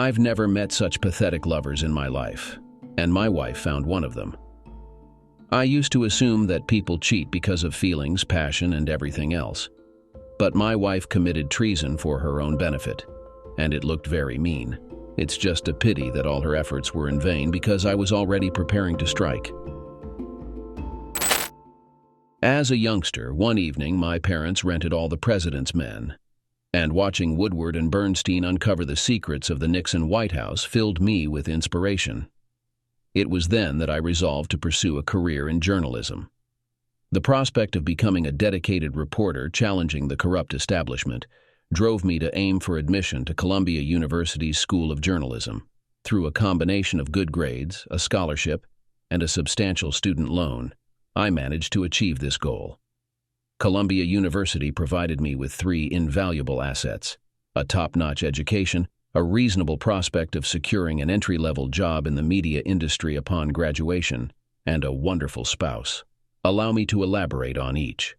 I've never met such pathetic lovers in my life, and my wife found one of them. I used to assume that people cheat because of feelings, passion, and everything else. But my wife committed treason for her own benefit, and it looked very mean. It's just a pity that all her efforts were in vain because I was already preparing to strike. As a youngster, one evening my parents rented All the President's Men, and watching Woodward and Bernstein uncover the secrets of the Nixon White House filled me with inspiration. It was then that I resolved to pursue a career in journalism. The prospect of becoming a dedicated reporter challenging the corrupt establishment drove me to aim for admission to Columbia University's School of Journalism. Through a combination of good grades, a scholarship, and a substantial student loan, I managed to achieve this goal. Columbia University provided me with 3 invaluable assets: a top-notch education, a reasonable prospect of securing an entry-level job in the media industry upon graduation, and a wonderful spouse. Allow me to elaborate on each.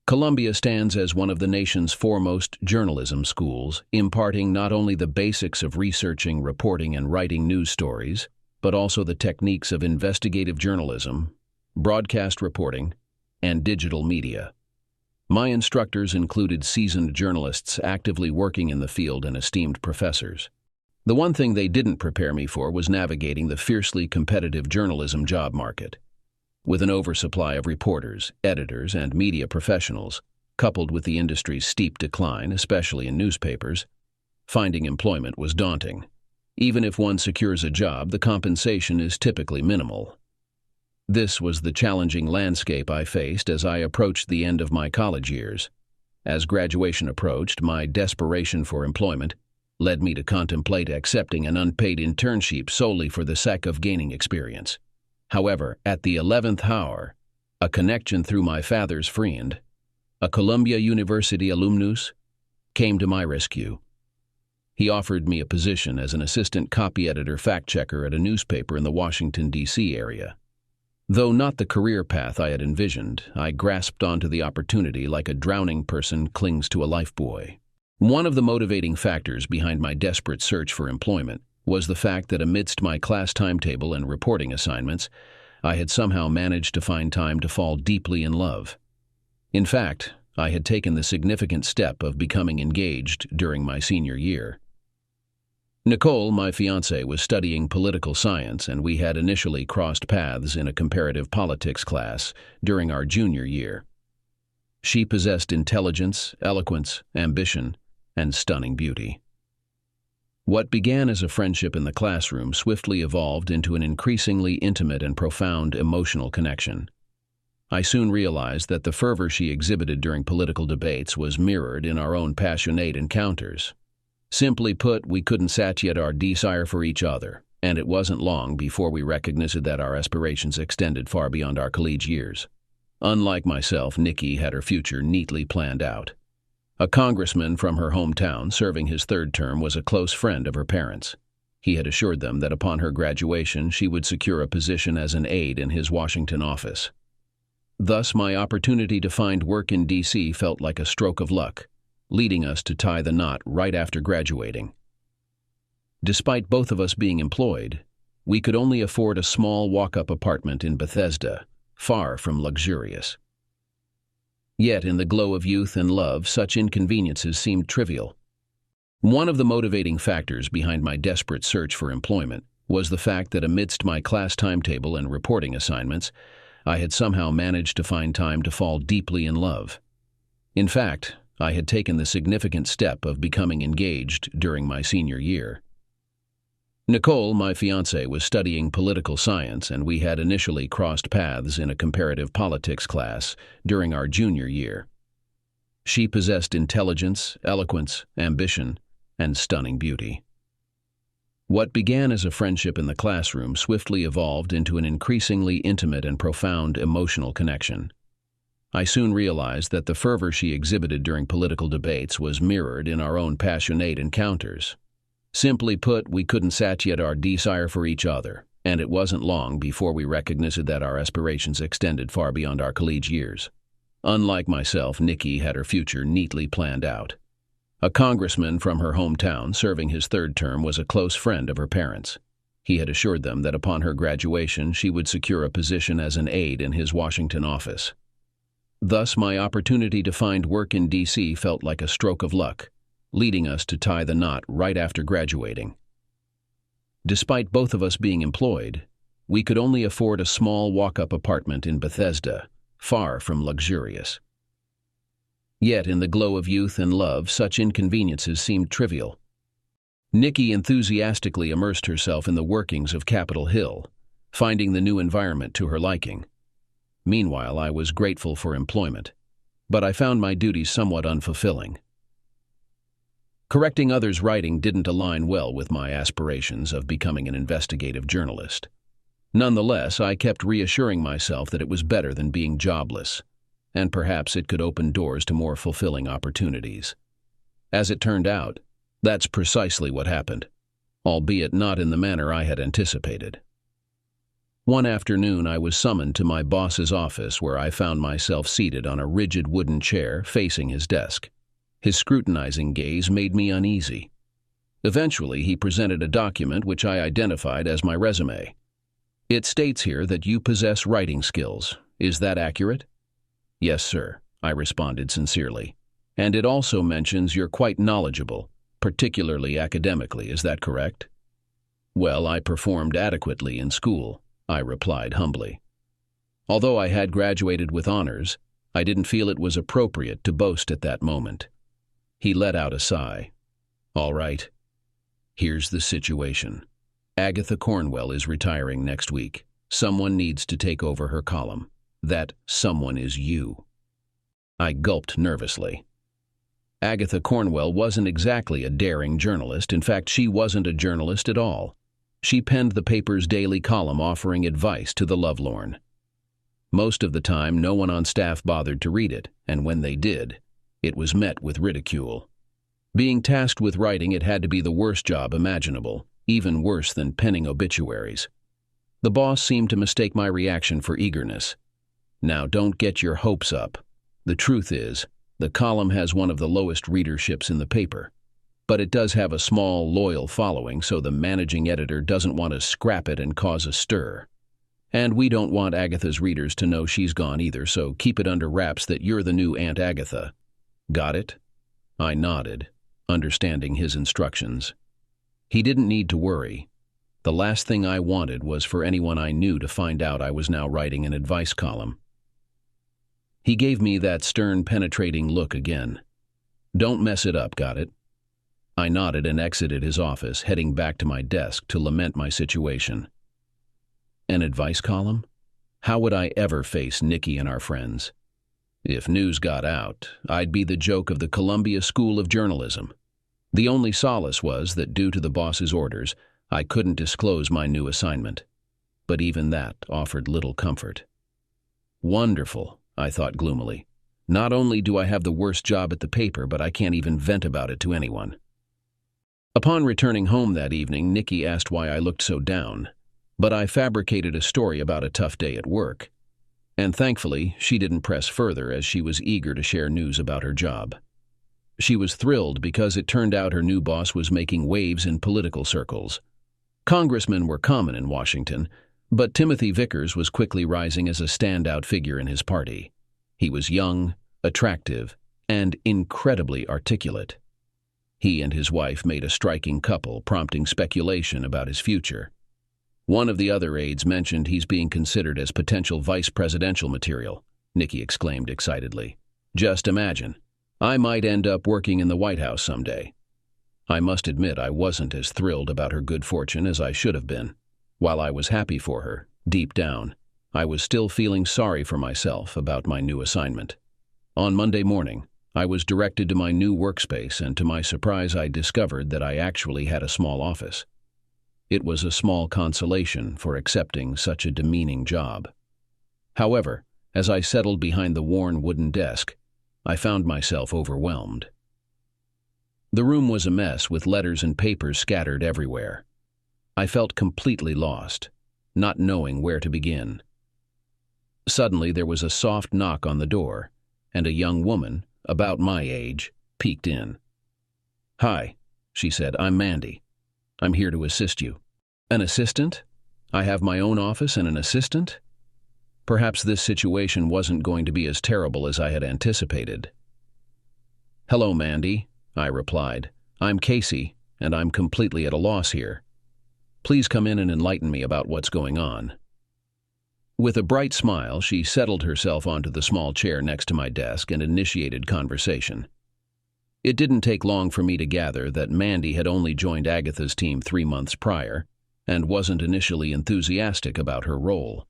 Columbia stands as one of the nation's foremost journalism schools, imparting not only the basics of researching, reporting, and writing news stories, but also the techniques of investigative journalism, broadcast reporting, and digital media. My instructors included seasoned journalists actively working in the field and esteemed professors. The one thing they didn't prepare me for was navigating the fiercely competitive journalism job market. With an oversupply of reporters, editors, and media professionals, coupled with the industry's steep decline, especially in newspapers, finding employment was daunting. Even if one secures a job, the compensation is typically minimal. This was the challenging landscape I faced as I approached the end of my college years. As graduation approached, my desperation for employment led me to contemplate accepting an unpaid internship solely for the sake of gaining experience. However, at the 11th hour, a connection through my father's friend, a Columbia University alumnus, came to my rescue. He offered me a position as an assistant copy editor fact-checker at a newspaper in the Washington, D.C. area. Though not the career path I had envisioned, I grasped onto the opportunity like a drowning person clings to a lifebuoy. One of the motivating factors behind my desperate search for employment was the fact that amidst my class timetable and reporting assignments, I had somehow managed to find time to fall deeply in love. In fact, I had taken the significant step of becoming engaged during my senior year. Nicole, my fiancée, was studying political science, and we had initially crossed paths in a comparative politics class during our junior year. She possessed intelligence, eloquence, ambition, and stunning beauty. What began as a friendship in the classroom swiftly evolved into an increasingly intimate and profound emotional connection. I soon realized that the fervor she exhibited during political debates was mirrored in our own passionate encounters. Simply put, we couldn't satiate our desire for each other, and it wasn't long before we recognized that our aspirations extended far beyond our college years. Unlike myself, Nikki had her future neatly planned out. A congressman from her hometown serving his 3rd term was a close friend of her parents. He had assured them that upon her graduation she would secure a position as an aide in his Washington office. Thus, my opportunity to find work in D.C. felt like a stroke of luck, leading us to tie the knot right after graduating. Despite both of us being employed, we could only afford a small walk-up apartment in Bethesda, far from luxurious. Yet, in the glow of youth and love, such inconveniences seemed trivial. One of the motivating factors behind my desperate search for employment was the fact that amidst my class timetable and reporting assignments, I had somehow managed to find time to fall deeply in love. In fact, I had taken the significant step of becoming engaged during my senior year. Nicole, my fiancée, was studying political science, and we had initially crossed paths in a comparative politics class during our junior year. She possessed intelligence, eloquence, ambition, and stunning beauty. What began as a friendship in the classroom swiftly evolved into an increasingly intimate and profound emotional connection. I soon realized that the fervor she exhibited during political debates was mirrored in our own passionate encounters. Simply put, we couldn't satiate our desire for each other, and it wasn't long before we recognized that our aspirations extended far beyond our college years. Unlike myself, Nikki had her future neatly planned out. A congressman from her hometown serving his third term was a close friend of her parents. He had assured them that upon her graduation she would secure a position as an aide in his Washington office. Thus, my opportunity to find work in D.C. felt like a stroke of luck, leading us to tie the knot right after graduating. Despite both of us being employed, we could only afford a small walk-up apartment in Bethesda, far from luxurious. Yet, in the glow of youth and love, such inconveniences seemed trivial. Nikki enthusiastically immersed herself in the workings of Capitol Hill, finding the new environment to her liking. Meanwhile, I was grateful for employment, but I found my duties somewhat unfulfilling. Correcting others' writing didn't align well with my aspirations of becoming an investigative journalist. Nonetheless, I kept reassuring myself that it was better than being jobless, and perhaps it could open doors to more fulfilling opportunities. As it turned out, that's precisely what happened, albeit not in the manner I had anticipated. One afternoon, I was summoned to my boss's office, where I found myself seated on a rigid wooden chair facing his desk. His scrutinizing gaze made me uneasy. Eventually, he presented a document which I identified as my resume. "It states here that you possess writing skills. Is that accurate?" "Yes, sir," I responded sincerely. "And it also mentions you're quite knowledgeable, particularly academically. Is that correct?" "Well, I performed adequately in school," I replied humbly. Although I had graduated with honors, I didn't feel it was appropriate to boast at that moment. He let out a sigh. "All right. Here's the situation. Agatha Cornwell is retiring next week. Someone needs to take over her column. That someone is you." I gulped nervously. Agatha Cornwell wasn't exactly a daring journalist. In fact, she wasn't a journalist at all. She penned the paper's daily column offering advice to the lovelorn. Most of the time, no one on staff bothered to read it, and when they did, it was met with ridicule. Being tasked with writing, it had to be the worst job imaginable, even worse than penning obituaries. The boss seemed to mistake my reaction for eagerness. "Now, don't get your hopes up. The truth is, the column has one of the lowest readerships in the paper. But it does have a small, loyal following, so the managing editor doesn't want to scrap it and cause a stir. And we don't want Agatha's readers to know she's gone either, so keep it under wraps that you're the new Aunt Agatha. Got it?" I nodded, understanding his instructions. He didn't need to worry. The last thing I wanted was for anyone I knew to find out I was now writing an advice column. He gave me that stern, penetrating look again. "Don't mess it up, got it?" I nodded and exited his office, heading back to my desk to lament my situation. An advice column? How would I ever face Nikki and our friends? If news got out, I'd be the joke of the Columbia School of Journalism. The only solace was that due to the boss's orders, I couldn't disclose my new assignment. But even that offered little comfort. Wonderful, I thought gloomily. Not only do I have the worst job at the paper, but I can't even vent about it to anyone. Upon returning home that evening, Nikki asked why I looked so down, but I fabricated a story about a tough day at work. And thankfully, she didn't press further, as she was eager to share news about her job. She was thrilled because it turned out her new boss was making waves in political circles. Congressmen were common in Washington, but Timothy Vickers was quickly rising as a standout figure in his party. He was young, attractive, and incredibly articulate. He and his wife made a striking couple, prompting speculation about his future. One of the other aides mentioned he's being considered as potential vice presidential material, Nikki exclaimed excitedly. "Just imagine. I might end up working in the White House someday." I must admit I wasn't as thrilled about her good fortune as I should have been. While I was happy for her, deep down, I was still feeling sorry for myself about my new assignment. On Monday morning, I was directed to my new workspace, and to my surprise I discovered that I actually had a small office. It was a small consolation for accepting such a demeaning job. However, as I settled behind the worn wooden desk, I found myself overwhelmed. The room was a mess, with letters and papers scattered everywhere. I felt completely lost, not knowing where to begin. Suddenly there was a soft knock on the door, and a young woman, about my age, peeked in. "Hi," she said. "I'm Mandy. I'm here to assist you." "An assistant? I have my own office and an assistant?" Perhaps this situation wasn't going to be as terrible as I had anticipated. "Hello, Mandy," I replied. "I'm Casey, and I'm completely at a loss here. Please come in and enlighten me about what's going on." With a bright smile, she settled herself onto the small chair next to my desk and initiated conversation. It didn't take long for me to gather that Mandy had only joined Agatha's team 3 months prior and wasn't initially enthusiastic about her role.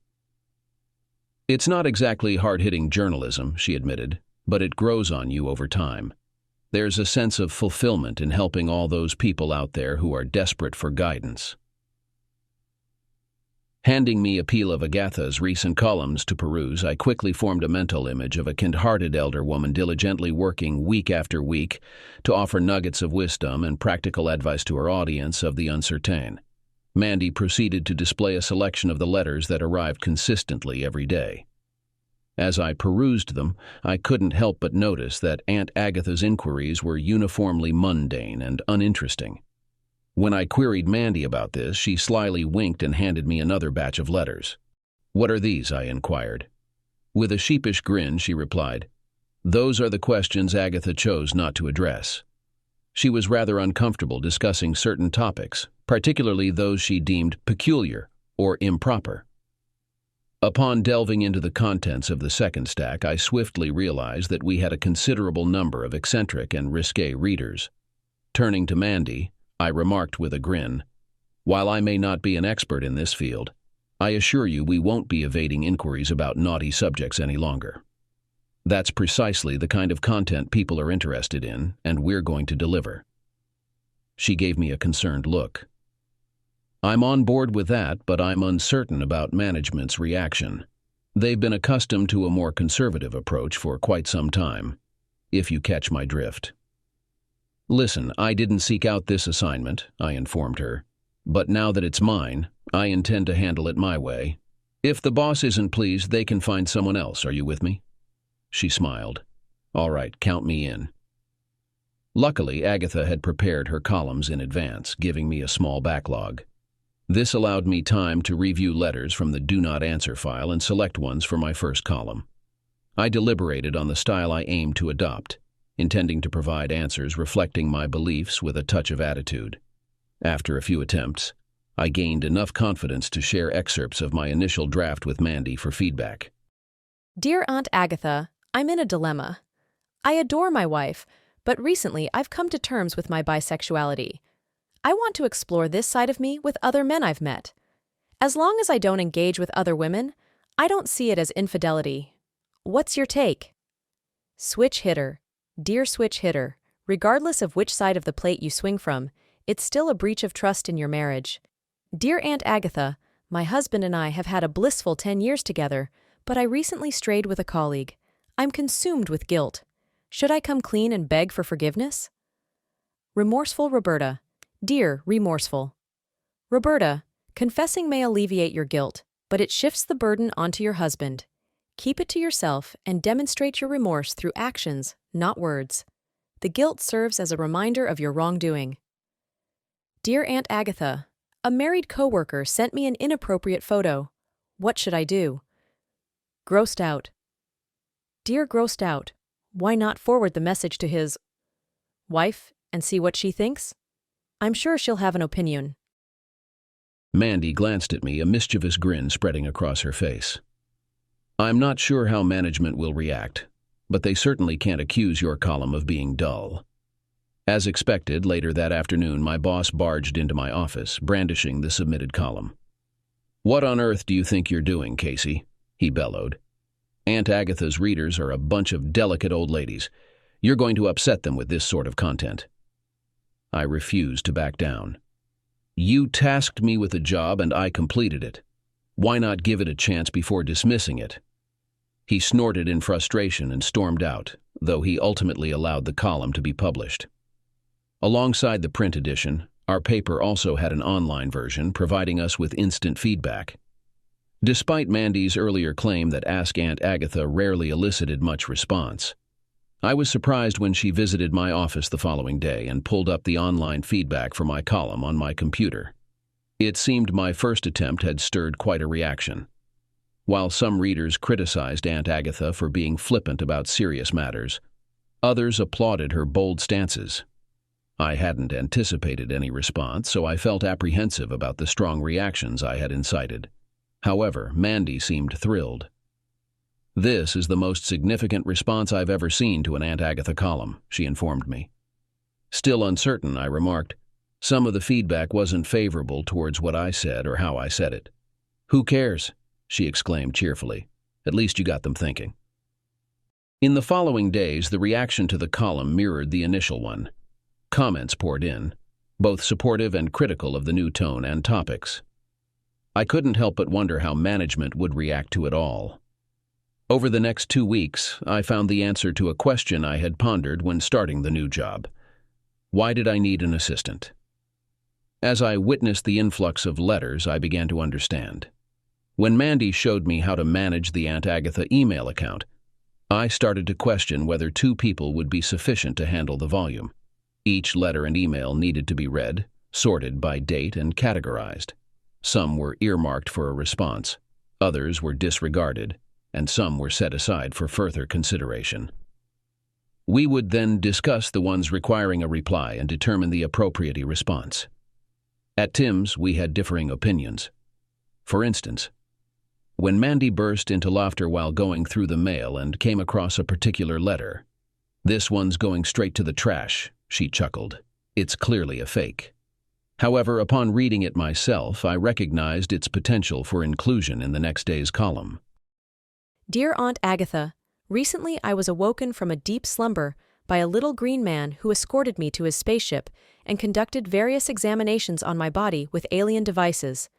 "It's not exactly hard-hitting journalism," she admitted, "but it grows on you over time. There's a sense of fulfillment in helping all those people out there who are desperate for guidance." Handing me a pile of Agatha's recent columns to peruse, I quickly formed a mental image of a kind-hearted elder woman diligently working week after week to offer nuggets of wisdom and practical advice to her audience of the uncertain. Mandy proceeded to display a selection of the letters that arrived consistently every day. As I perused them, I couldn't help but notice that Aunt Agatha's inquiries were uniformly mundane and uninteresting. When I queried Mandy about this, she slyly winked and handed me another batch of letters. "What are these?" I inquired. With a sheepish grin, she replied, "Those are the questions Agatha chose not to address." She was rather uncomfortable discussing certain topics, particularly those she deemed peculiar or improper. Upon delving into the contents of the second stack, I swiftly realized that we had a considerable number of eccentric and risque readers. Turning to Mandy, I remarked with a grin, "While I may not be an expert in this field, I assure you we won't be evading inquiries about naughty subjects any longer. That's precisely the kind of content people are interested in, and we're going to deliver." She gave me a concerned look. "I'm on board with that, but I'm uncertain about management's reaction. They've been accustomed to a more conservative approach for quite some time, if you catch my drift." "Listen, I didn't seek out this assignment," I informed her, "but now that it's mine, I intend to handle it my way. If the boss isn't pleased, they can find someone else. Are you with me?" She smiled. "All right, count me in." Luckily, Agatha had prepared her columns in advance, giving me a small backlog. This allowed me time to review letters from the Do Not Answer file and select ones for my first column. I deliberated on the style I aimed to adopt, intending to provide answers reflecting my beliefs with a touch of attitude. After a few attempts, I gained enough confidence to share excerpts of my initial draft with Mandy for feedback. Dear Aunt Agatha, I'm in a dilemma. I adore my wife, but recently I've come to terms with my bisexuality. I want to explore this side of me with other men I've met. As long as I don't engage with other women, I don't see it as infidelity. What's your take? Switch hitter. Dear switch hitter, regardless of which side of the plate you swing from, it's still a breach of trust in your marriage. Dear Aunt Agatha, my husband and I have had a blissful 10 years together, but I recently strayed with a colleague. I'm consumed with guilt. Should I come clean and beg for forgiveness? Remorseful Roberta. Dear remorseful. Roberta, confessing may alleviate your guilt, but it shifts the burden onto your husband. Keep it to yourself and demonstrate your remorse through actions, not words. The guilt serves as a reminder of your wrongdoing. Dear Aunt Agatha, a married coworker sent me an inappropriate photo. What should I do? Grossed out. Dear grossed out, why not forward the message to his wife and see what she thinks? I'm sure she'll have an opinion. Mandy glanced at me, a mischievous grin spreading across her face. "I'm not sure how management will react, but they certainly can't accuse your column of being dull." As expected, later that afternoon, my boss barged into my office, brandishing the submitted column. "What on earth do you think you're doing, Casey?" he bellowed. "Aunt Agatha's readers are a bunch of delicate old ladies. You're going to upset them with this sort of content." I refused to back down. "You tasked me with a job and I completed it. Why not give it a chance before dismissing it?" He snorted in frustration and stormed out, though he ultimately allowed the column to be published. Alongside the print edition, our paper also had an online version, providing us with instant feedback. Despite Mandy's earlier claim that Ask Aunt Agatha rarely elicited much response, I was surprised when she visited my office the following day and pulled up the online feedback for my column on my computer. It seemed my first attempt had stirred quite a reaction. While some readers criticized Aunt Agatha for being flippant about serious matters, others applauded her bold stances. I hadn't anticipated any response, so I felt apprehensive about the strong reactions I had incited. However, Mandy seemed thrilled. "This is the most significant response I've ever seen to an Aunt Agatha column," she informed me. Still uncertain, I remarked, "Some of the feedback wasn't favorable towards what I said or how I said it." "Who cares?" she exclaimed cheerfully. "At least you got them thinking." In the following days, the reaction to the column mirrored the initial one. Comments poured in, both supportive and critical of the new tone and topics. I couldn't help but wonder how management would react to it all. Over the next 2 weeks, I found the answer to a question I had pondered when starting the new job. Why did I need an assistant? As I witnessed the influx of letters, I began to understand. When Mandy showed me how to manage the Aunt Agatha email account, I started to question whether 2 people would be sufficient to handle the volume. Each letter and email needed to be read, sorted by date, and categorized. Some were earmarked for a response, others were disregarded, and some were set aside for further consideration. We would then discuss the ones requiring a reply and determine the appropriate response. At Tim's, we had differing opinions. For instance, when Mandy burst into laughter while going through the mail and came across a particular letter, "This one's going straight to the trash," she chuckled. "It's clearly a fake." However, upon reading it myself, I recognized its potential for inclusion in the next day's column. Dear Aunt Agatha, recently I was awoken from a deep slumber by a little green man who escorted me to his spaceship and conducted various examinations on my body with alien devices.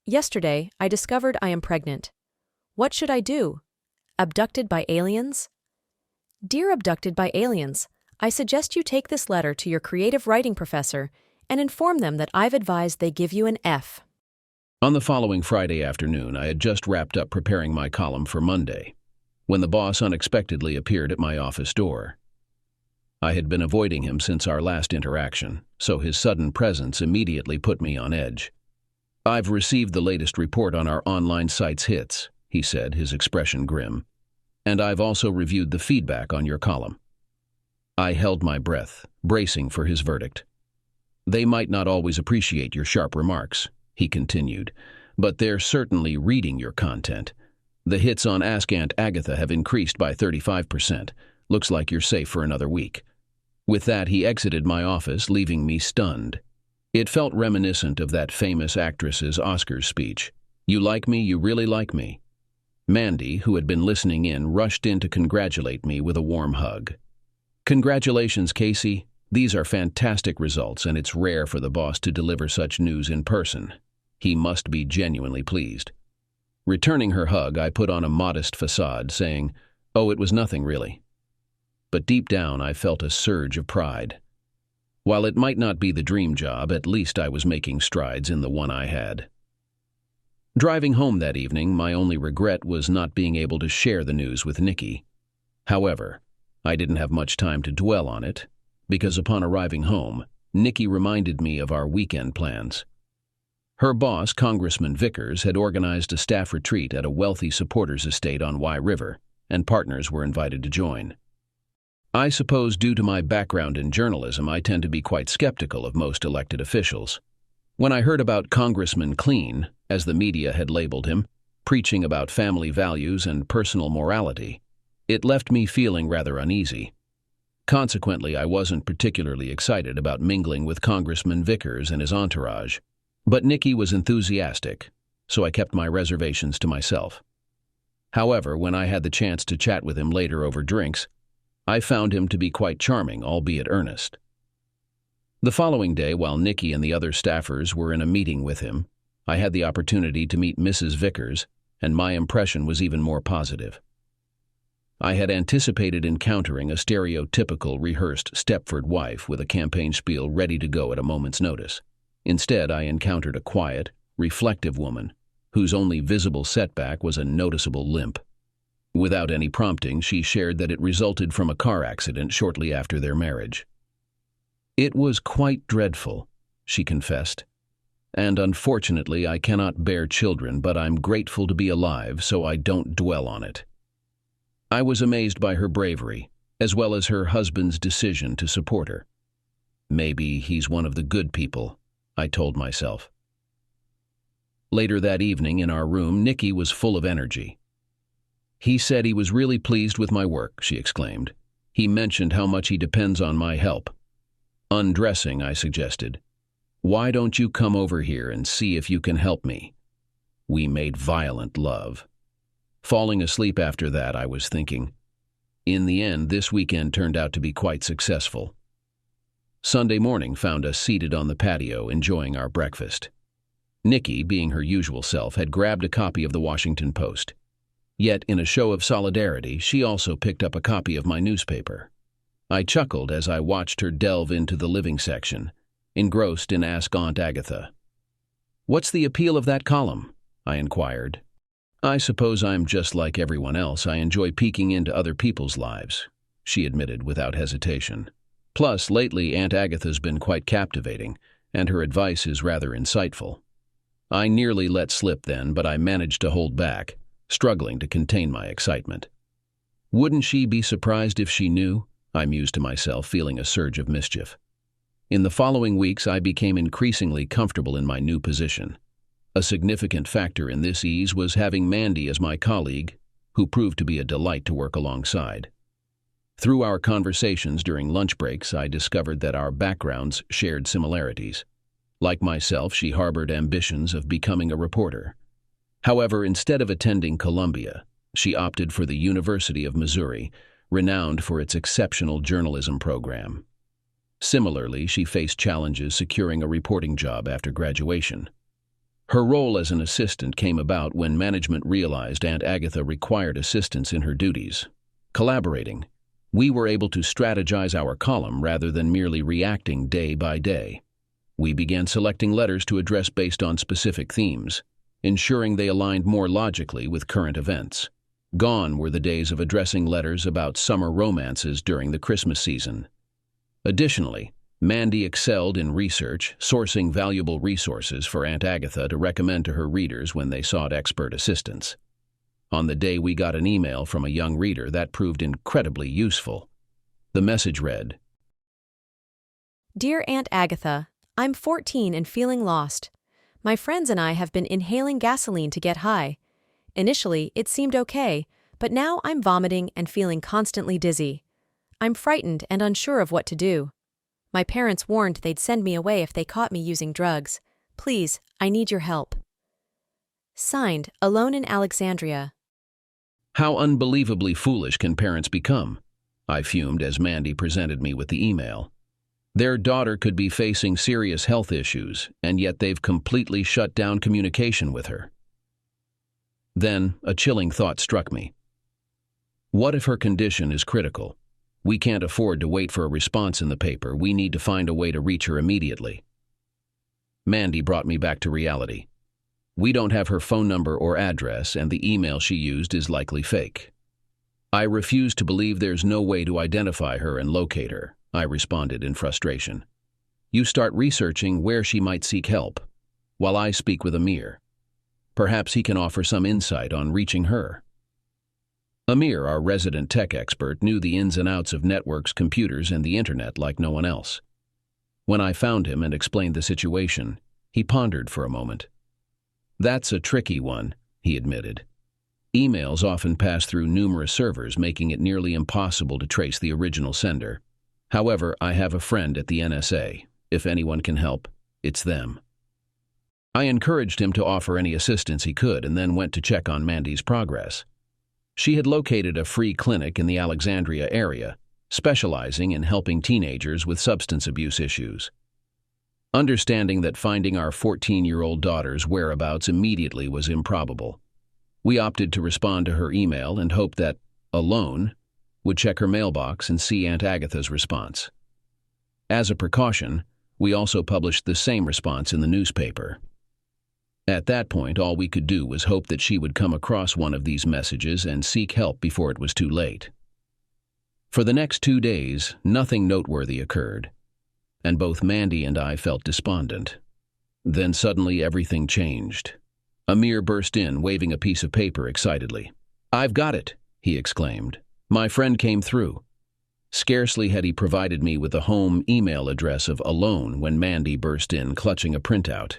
Yesterday, I discovered I am pregnant. What should I do? Abducted by aliens? Dear Abducted by Aliens, I suggest you take this letter to your creative writing professor and inform them that I've advised they give you an F. On the following Friday afternoon, I had just wrapped up preparing my column for Monday, when the boss unexpectedly appeared at my office door. I had been avoiding him since our last interaction, so his sudden presence immediately put me on edge. "I've received the latest report on our online site's hits," he said, his expression grim, "and I've also reviewed the feedback on your column." I held my breath, bracing for his verdict. "They might not always appreciate your sharp remarks," he continued, "but they're certainly reading your content. The hits on Ask Aunt Agatha have increased by 35%. Looks like you're safe for another week." With that, he exited my office, leaving me stunned. It felt reminiscent of that famous actress's Oscars speech, "You like me, you really like me." Mandy, who had been listening in, rushed in to congratulate me with a warm hug. "Congratulations, Casey. These are fantastic results, and it's rare for the boss to deliver such news in person. He must be genuinely pleased." Returning her hug, I put on a modest facade, saying, "Oh, it was nothing, really." But deep down, I felt a surge of pride. While it might not be the dream job, at least I was making strides in the one I had. Driving home that evening, my only regret was not being able to share the news with Nikki. However, I didn't have much time to dwell on it, because upon arriving home, Nikki reminded me of our weekend plans. Her boss, Congressman Vickers, had organized a staff retreat at a wealthy supporters estate on Wye River, and partners were invited to join. I suppose due to my background in journalism, I tend to be quite skeptical of most elected officials. When I heard about Congressman Clean, as the media had labeled him, preaching about family values and personal morality, it left me feeling rather uneasy. Consequently, I wasn't particularly excited about mingling with Congressman Vickers and his entourage. But Nikki was enthusiastic, so I kept my reservations to myself. However, when I had the chance to chat with him later over drinks, I found him to be quite charming, albeit earnest. The following day, while Nikki and the other staffers were in a meeting with him, I had the opportunity to meet Mrs. Vickers, and my impression was even more positive. I had anticipated encountering a stereotypical rehearsed Stepford wife with a campaign spiel ready to go at a moment's notice. Instead, I encountered a quiet, reflective woman whose only visible setback was a noticeable limp. Without any prompting, she shared that it resulted from a car accident shortly after their marriage. "It was quite dreadful," she confessed. "And unfortunately, I cannot bear children, but I'm grateful to be alive, so I don't dwell on it." I was amazed by her bravery, as well as her husband's decision to support her. Maybe he's one of the good people, I told myself. Later that evening in our room, Nikki was full of energy. "He said he was really pleased with my work," she exclaimed. "He mentioned how much he depends on my help." Undressing, I suggested. "Why don't you come over here and see if you can help me?" We made violent love. Falling asleep after that, I was thinking. In the end, this weekend turned out to be quite successful. Sunday morning found us seated on the patio enjoying our breakfast. Nikki, being her usual self, had grabbed a copy of the Washington Post. Yet, in a show of solidarity, she also picked up a copy of my newspaper. I chuckled as I watched her delve into the living section, engrossed in Ask Aunt Agatha. "What's the appeal of that column?" I inquired. "I suppose I'm just like everyone else. I enjoy peeking into other people's lives," she admitted without hesitation. "Plus, lately Aunt Agatha's been quite captivating, and her advice is rather insightful." I nearly let slip then, but I managed to hold back, struggling to contain my excitement. Wouldn't she be surprised if she knew? I mused to myself, feeling a surge of mischief. In the following weeks, I became increasingly comfortable in my new position. A significant factor in this ease was having Mandy as my colleague, who proved to be a delight to work alongside. Through our conversations during lunch breaks, I discovered that our backgrounds shared similarities. Like myself, she harbored ambitions of becoming a reporter. However, instead of attending Columbia, she opted for the University of Missouri, renowned for its exceptional journalism program. Similarly, she faced challenges securing a reporting job after graduation. Her role as an assistant came about when management realized Aunt Agatha required assistance in her duties. Collaborating, we were able to strategize our column rather than merely reacting day by day. We began selecting letters to address based on specific themes, ensuring they aligned more logically with current events. Gone were the days of addressing letters about summer romances during the Christmas season. Additionally, Mandy excelled in research, sourcing valuable resources for Aunt Agatha to recommend to her readers when they sought expert assistance. On the day we got an email from a young reader that proved incredibly useful. The message read, "Dear Aunt Agatha, I'm 14 and feeling lost. My friends and I have been inhaling gasoline to get high. Initially, it seemed okay, but now I'm vomiting and feeling constantly dizzy. I'm frightened and unsure of what to do. My parents warned they'd send me away if they caught me using drugs. Please, I need your help." Signed, Alone in Alexandria. "How unbelievably foolish can parents become?" I fumed as Mandy presented me with the email. Their daughter could be facing serious health issues, and yet they've completely shut down communication with her. Then, a chilling thought struck me. What if her condition is critical? We can't afford to wait for a response in the paper. We need to find a way to reach her immediately. Mandy brought me back to reality. We don't have her phone number or address, and the email she used is likely fake. "I refuse to believe there's no way to identify her and locate her," I responded in frustration. "You start researching where she might seek help, while I speak with Amir. Perhaps he can offer some insight on reaching her." Amir, our resident tech expert, knew the ins and outs of networks, computers, and the internet like no one else. When I found him and explained the situation, he pondered for a moment. "That's a tricky one," he admitted. "Emails often pass through numerous servers, making it nearly impossible to trace the original sender. However, I have a friend at the NSA. If anyone can help, it's them." I encouraged him to offer any assistance he could and then went to check on Mandy's progress. She had located a free clinic in the Alexandria area, specializing in helping teenagers with substance abuse issues. Understanding that finding our 14-year-old daughter's whereabouts immediately was improbable, we opted to respond to her email and hoped that Alone would check her mailbox and see Aunt Agatha's response. As a precaution, we also published the same response in the newspaper. At that point, all we could do was hope that she would come across one of these messages and seek help before it was too late. For the next 2 days, nothing noteworthy occurred, and both Mandy and I felt despondent. Then suddenly everything changed. Amir burst in, waving a piece of paper excitedly. "I've got it," he exclaimed. "My friend came through." Scarcely had he provided me with the home email address of Alone when Mandy burst in, clutching a printout.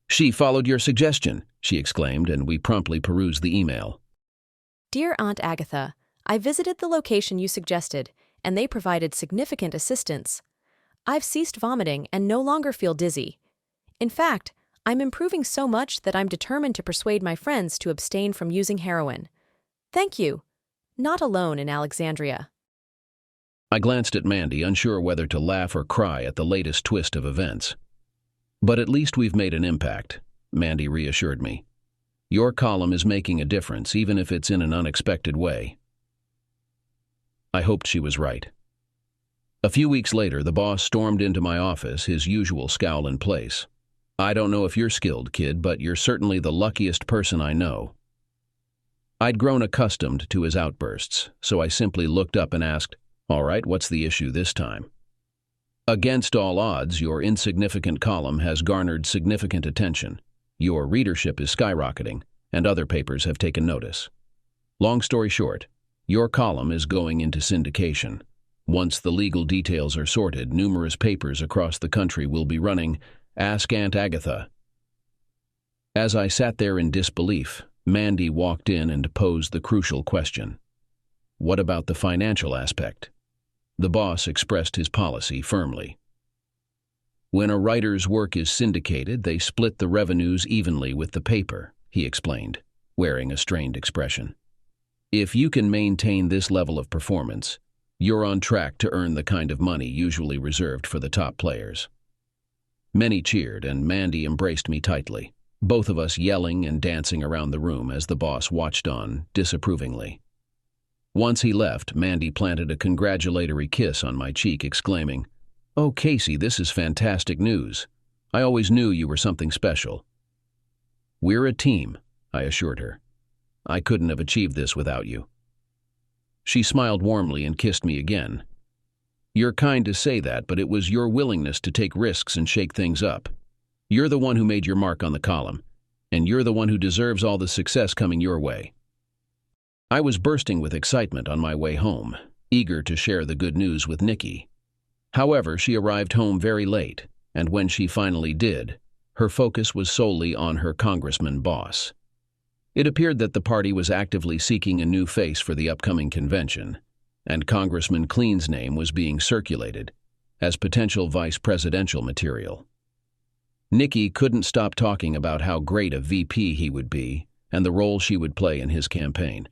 "She followed your suggestion," she exclaimed, and we promptly perused the email. Dear Aunt Agatha, I visited the location you suggested, and they provided significant assistance. I've ceased vomiting and no longer feel dizzy. In fact, I'm improving so much that I'm determined to persuade my friends to abstain from using heroin. Thank you. Not alone in Alexandria. I glanced at Mandy, unsure whether to laugh or cry at the latest twist of events. "But at least we've made an impact," Mandy reassured me. "Your column is making a difference, even if it's in an unexpected way." I hoped she was right. A few weeks later, the boss stormed into my office, his usual scowl in place. "I don't know if you're skilled, kid, but you're certainly the luckiest person I know." I'd grown accustomed to his outbursts, so I simply looked up and asked, "All right, what's the issue this time?" "Against all odds, your insignificant column has garnered significant attention. Your readership is skyrocketing, and other papers have taken notice. Long story short, your column is going into syndication. Once the legal details are sorted, numerous papers across the country will be running Ask Aunt Agatha." As I sat there in disbelief, Mandy walked in and posed the crucial question. "What about the financial aspect?" The boss expressed his policy firmly. "When a writer's work is syndicated, they split the revenues evenly with the paper," he explained, wearing a strained expression. "If you can maintain this level of performance, you're on track to earn the kind of money usually reserved for the top players." Many cheered, and Mandy embraced me tightly, both of us yelling and dancing around the room as the boss watched on disapprovingly. Once he left, Mandy planted a congratulatory kiss on my cheek, exclaiming, "Oh, Casey, this is fantastic news. I always knew you were something special." "We're a team," I assured her. "I couldn't have achieved this without you." She smiled warmly and kissed me again. "You're kind to say that, but it was your willingness to take risks and shake things up. You're the one who made your mark on the column, and you're the one who deserves all the success coming your way." I was bursting with excitement on my way home, eager to share the good news with Nikki. However, she arrived home very late, and when she finally did, her focus was solely on her congressman boss. It appeared that the party was actively seeking a new face for the upcoming convention, and Congressman Clean's name was being circulated as potential vice presidential material. Nikki couldn't stop talking about how great a VP he would be and the role she would play in his campaign.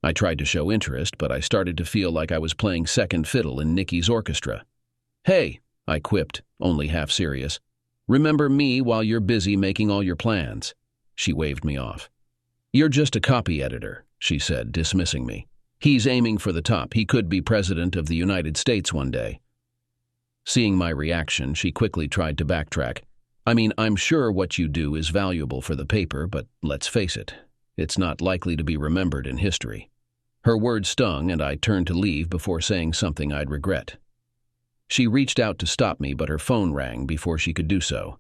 I tried to show interest, but I started to feel like I was playing second fiddle in Nikki's orchestra. "Hey," I quipped, only half serious, "remember me while you're busy making all your plans." She waved me off. "You're just a copy editor," she said, dismissing me. "He's aiming for the top. He could be president of the United States one day." Seeing my reaction, she quickly tried to backtrack. "I mean, I'm sure what you do is valuable for the paper, but let's face it, it's not likely to be remembered in history." Her words stung, and I turned to leave before saying something I'd regret. She reached out to stop me, but her phone rang before she could do so.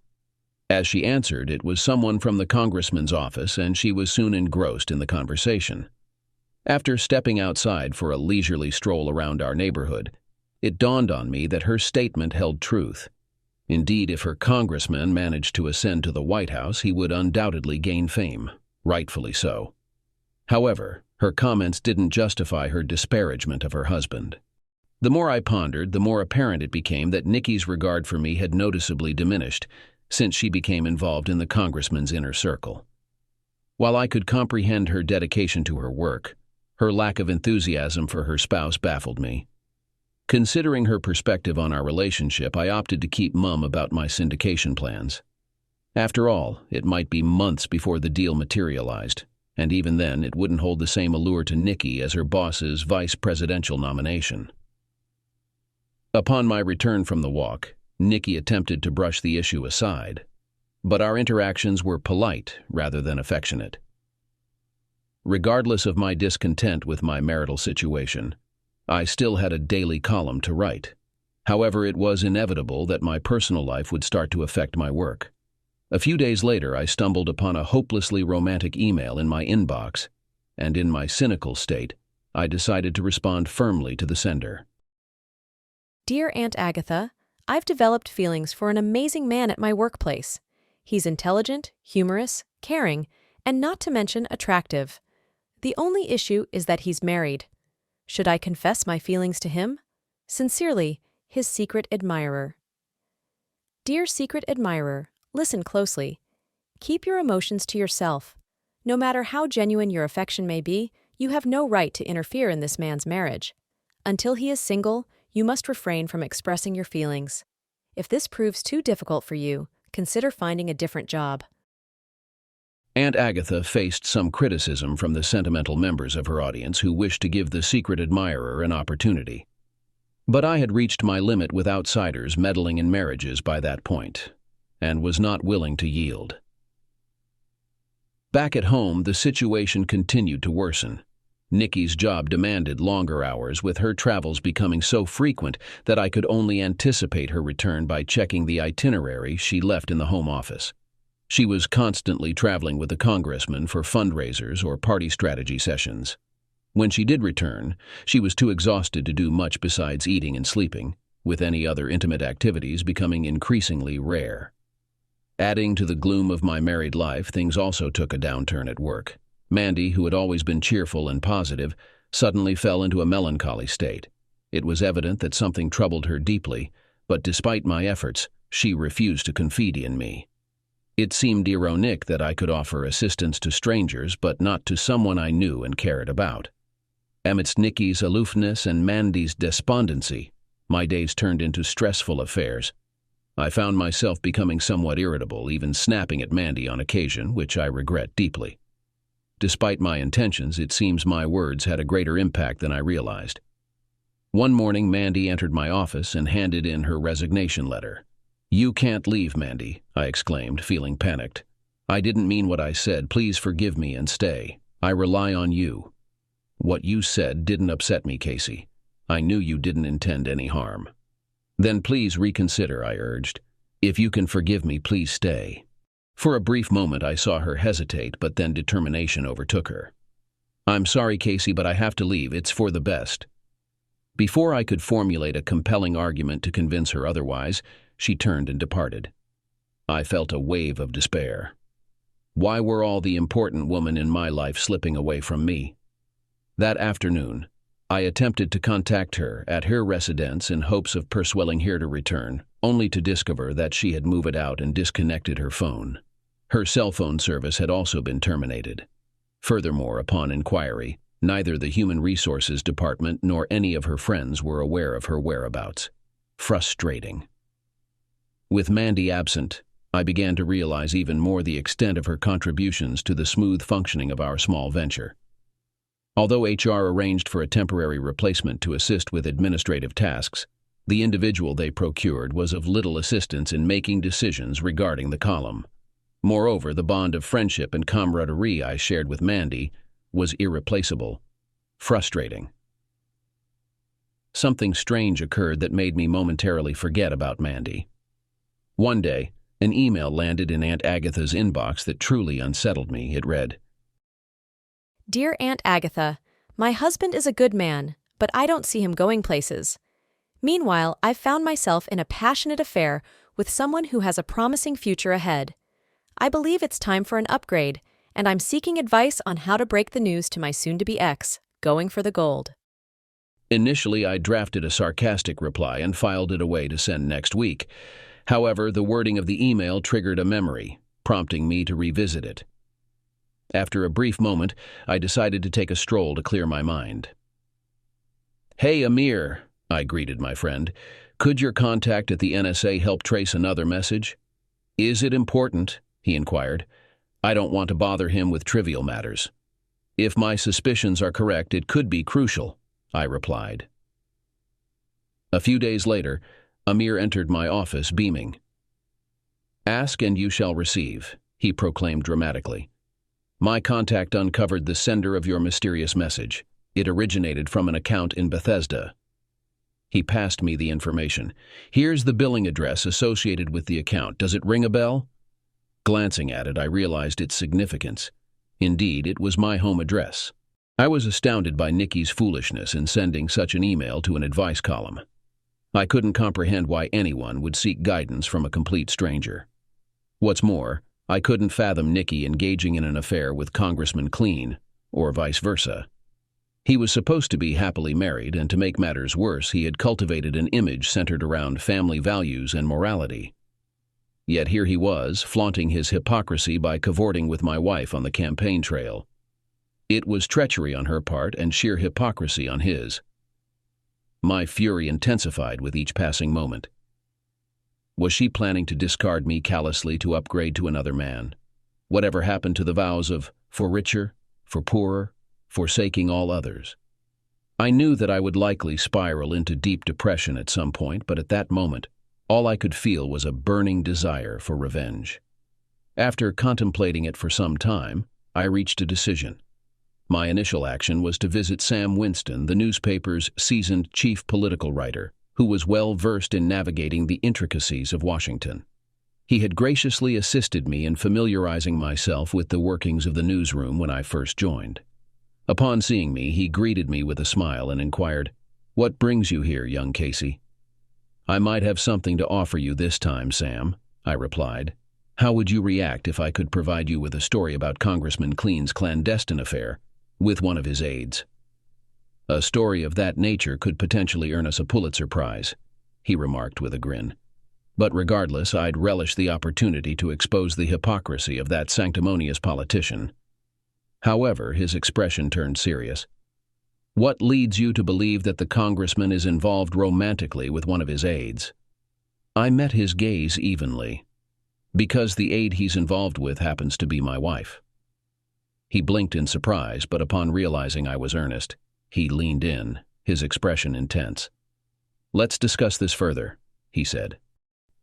As she answered, it was someone from the congressman's office, and she was soon engrossed in the conversation. After stepping outside for a leisurely stroll around our neighborhood, it dawned on me that her statement held truth. Indeed, if her congressman managed to ascend to the White House, he would undoubtedly gain fame, rightfully so. However, her comments didn't justify her disparagement of her husband. The more I pondered, the more apparent it became that Nikki's regard for me had noticeably diminished since she became involved in the congressman's inner circle. While I could comprehend her dedication to her work, her lack of enthusiasm for her spouse baffled me. Considering her perspective on our relationship, I opted to keep mum about my syndication plans. After all, it might be months before the deal materialized, and even then it wouldn't hold the same allure to Nikki as her boss's vice presidential nomination. Upon my return from the walk, Nikki attempted to brush the issue aside. but our interactions were polite rather than affectionate. Regardless of my discontent with my marital situation, I still had a daily column to write. However, it was inevitable that my personal life would start to affect my work. A few days later, I stumbled upon a hopelessly romantic email in my inbox, and in my cynical state, I decided to respond firmly to the sender. Dear Aunt Agatha, I've developed feelings for an amazing man at my workplace. He's intelligent, humorous, caring, and not to mention attractive. The only issue is that he's married. Should I confess my feelings to him? Sincerely, his secret admirer. Dear secret admirer, listen closely. Keep your emotions to yourself. No matter how genuine your affection may be, you have no right to interfere in this man's marriage. Until he is single, you must refrain from expressing your feelings. If this proves too difficult for you, consider finding a different job. Aunt Agatha faced some criticism from the sentimental members of her audience who wished to give the secret admirer an opportunity. But I had reached my limit with outsiders meddling in marriages by that point, and was not willing to yield. Back at home, the situation continued to worsen. Nikki's job demanded longer hours, with her travels becoming so frequent that I could only anticipate her return by checking the itinerary she left in the home office. She was constantly traveling with the congressman for fundraisers or party strategy sessions. When she did return, she was too exhausted to do much besides eating and sleeping, with any other intimate activities becoming increasingly rare. Adding to the gloom of my married life, things also took a downturn at work. Mandy, who had always been cheerful and positive, suddenly fell into a melancholy state. It was evident that something troubled her deeply, but despite my efforts, she refused to confide in me. It seemed ironic that I could offer assistance to strangers, but not to someone I knew and cared about. Amidst Nikki's aloofness and Mandy's despondency, my days turned into stressful affairs. I found myself becoming somewhat irritable, even snapping at Mandy on occasion, which I regret deeply. Despite my intentions, it seems my words had a greater impact than I realized. One morning, Mandy entered my office and handed in her resignation letter. "You can't leave, Mandy," I exclaimed, feeling panicked. "I didn't mean what I said. Please forgive me and stay. I rely on you." "What you said didn't upset me, Casey. I knew you didn't intend any harm." "Then please reconsider," I urged. "If you can forgive me, please stay." For a brief moment I saw her hesitate, but then determination overtook her. "I'm sorry, Casey, but I have to leave. It's for the best." Before I could formulate a compelling argument to convince her otherwise, she turned and departed. I felt a wave of despair. Why were all the important women in my life slipping away from me? That afternoon, I attempted to contact her at her residence in hopes of persuading her to return, only to discover that she had moved out and disconnected her phone. Her cell phone service had also been terminated. Furthermore, upon inquiry, neither the Human Resources Department nor any of her friends were aware of her whereabouts. Frustrating. With Mandy absent, I began to realize even more the extent of her contributions to the smooth functioning of our small venture. Although HR arranged for a temporary replacement to assist with administrative tasks, the individual they procured was of little assistance in making decisions regarding the column. Moreover, the bond of friendship and camaraderie I shared with Mandy was irreplaceable. Frustrating. Something strange occurred that made me momentarily forget about Mandy. One day, an email landed in Aunt Agatha's inbox that truly unsettled me. It read, Dear Aunt Agatha, my husband is a good man, but I don't see him going places. Meanwhile, I've found myself in a passionate affair with someone who has a promising future ahead. I believe it's time for an upgrade, and I'm seeking advice on how to break the news to my soon-to-be ex, going for the gold. Initially, I drafted a sarcastic reply and filed it away to send next week. However, the wording of the email triggered a memory, prompting me to revisit it. After a brief moment, I decided to take a stroll to clear my mind. "Hey, Amir," I greeted my friend. "Could your contact at the NSA help trace another message?" "Is it important?" he inquired. "I don't want to bother him with trivial matters." "If my suspicions are correct, it could be crucial," I replied. A few days later, Amir entered my office beaming. "Ask and you shall receive," he proclaimed dramatically. "My contact uncovered the sender of your mysterious message. It originated from an account in Bethesda." He passed me the information. "Here's the billing address associated with the account. Does it ring a bell?" Glancing at it, I realized its significance. Indeed, it was my home address. I was astounded by Nikki's foolishness in sending such an email to an advice column. I couldn't comprehend why anyone would seek guidance from a complete stranger. What's more, I couldn't fathom Nikki engaging in an affair with Congressman Clean, or vice versa. He was supposed to be happily married, and to make matters worse, he had cultivated an image centered around family values and morality. Yet here he was, flaunting his hypocrisy by cavorting with my wife on the campaign trail. It was treachery on her part and sheer hypocrisy on his. My fury intensified with each passing moment. Was she planning to discard me callously to upgrade to another man? Whatever happened to the vows of for richer, for poorer, forsaking all others? I knew that I would likely spiral into deep depression at some point, but at that moment, all I could feel was a burning desire for revenge. After contemplating it for some time, I reached a decision. My initial action was to visit Sam Winston, the newspaper's seasoned chief political writer, who was well versed in navigating the intricacies of Washington. He had graciously assisted me in familiarizing myself with the workings of the newsroom when I first joined. Upon seeing me, he greeted me with a smile and inquired, "What brings you here, young Casey?" "I might have something to offer you this time, Sam," I replied. "How would you react if I could provide you with a story about Congressman Clean's clandestine affair with one of his aides?" "A story of that nature could potentially earn us a Pulitzer Prize," he remarked with a grin. "But regardless, I'd relish the opportunity to expose the hypocrisy of that sanctimonious politician." However, his expression turned serious. "What leads you to believe that the congressman is involved romantically with one of his aides?" I met his gaze evenly. "Because the aide he's involved with happens to be my wife." He blinked in surprise, but upon realizing I was earnest, he leaned in, his expression intense. "Let's discuss this further," he said.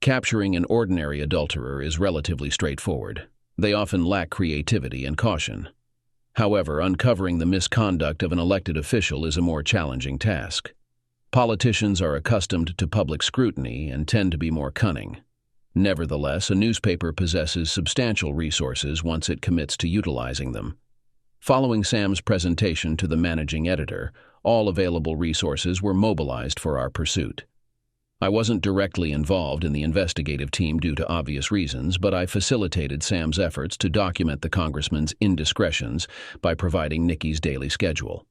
"Capturing an ordinary adulterer is relatively straightforward. They often lack creativity and caution. However, uncovering the misconduct of an elected official is a more challenging task. Politicians are accustomed to public scrutiny and tend to be more cunning. Nevertheless, a newspaper possesses substantial resources once it commits to utilizing them. Following Sam's presentation to the managing editor, all available resources were mobilized for our pursuit. I wasn't directly involved in the investigative team due to obvious reasons, but I facilitated Sam's efforts to document the congressman's indiscretions by providing Nikki's daily schedule.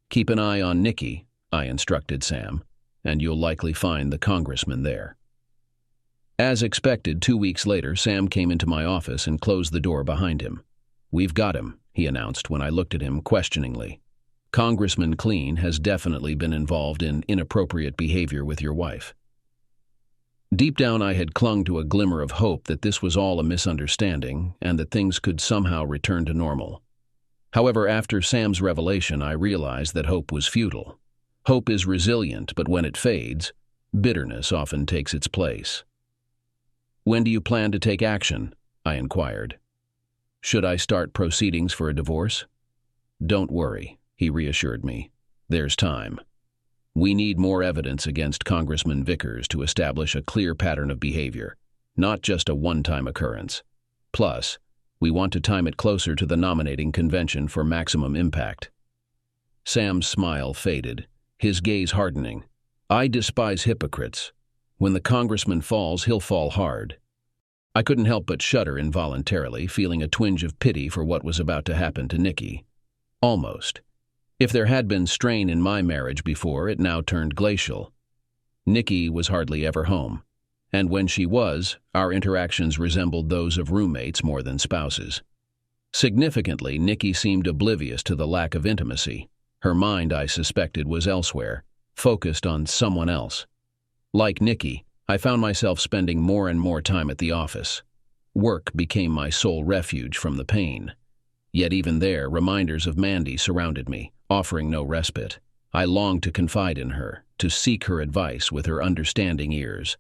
"Keep an eye on Nikki," I instructed Sam, "and you'll likely find the congressman there." As expected, 2 weeks later, Sam came into my office and closed the door behind him. "We've got him," he announced when I looked at him questioningly. "Congressman Clean has definitely been involved in inappropriate behavior with your wife." Deep down, I had clung to a glimmer of hope that this was all a misunderstanding and that things could somehow return to normal. However, after Sam's revelation, I realized that hope was futile. Hope is resilient, but when it fades, bitterness often takes its place. "When do you plan to take action?" I inquired. "Should I start proceedings for a divorce?" "Don't worry," he reassured me. "There's time. We need more evidence against Congressman Vickers to establish a clear pattern of behavior, not just a one-time occurrence. Plus, we want to time it closer to the nominating convention for maximum impact." Sam's smile faded, his gaze hardening. "I despise hypocrites. When the congressman falls, he'll fall hard." I couldn't help but shudder involuntarily, feeling a twinge of pity for what was about to happen to Nikki. Almost. If there had been strain in my marriage before, it now turned glacial. Nikki was hardly ever home, and when she was, our interactions resembled those of roommates more than spouses. Significantly, Nikki seemed oblivious to the lack of intimacy. Her mind, I suspected, was elsewhere, focused on someone else. Like Nikki, I found myself spending more and more time at the office. Work became my sole refuge from the pain. Yet even there, reminders of Mandy surrounded me, offering no respite. I longed to confide in her, to seek her advice with her understanding ears.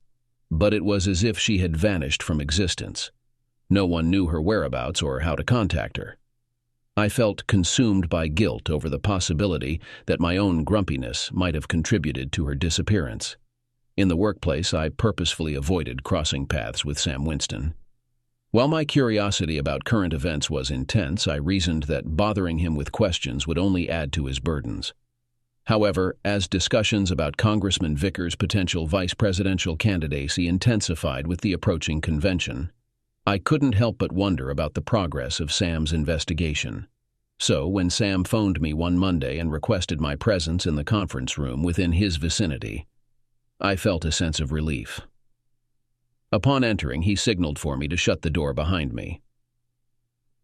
but it was as if she had vanished from existence. No one knew her whereabouts or how to contact her. I felt consumed by guilt over the possibility that my own grumpiness might have contributed to her disappearance. In the workplace, I purposefully avoided crossing paths with Sam Winston. While my curiosity about current events was intense, I reasoned that bothering him with questions would only add to his burdens. However, as discussions about Congressman Vickers' potential vice presidential candidacy intensified with the approaching convention, I couldn't help but wonder about the progress of Sam's investigation. So, when Sam phoned me one Monday and requested my presence in the conference room within his vicinity, I felt a sense of relief. Upon entering, he signaled for me to shut the door behind me.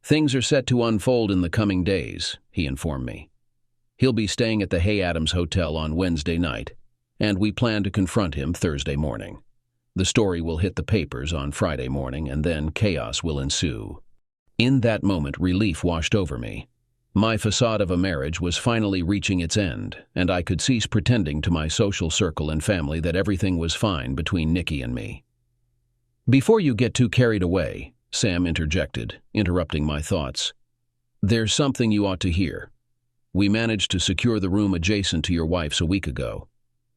"Things are set to unfold in the coming days," he informed me. "He'll be staying at the Hay Adams Hotel on Wednesday night, and we plan to confront him Thursday morning. The story will hit the papers on Friday morning, and then chaos will ensue." In that moment, relief washed over me. My facade of a marriage was finally reaching its end, and I could cease pretending to my social circle and family that everything was fine between Nikki and me. "Before you get too carried away," Sam interjected, interrupting my thoughts, "there's something you ought to hear. We managed to secure the room adjacent to your wife's a week ago.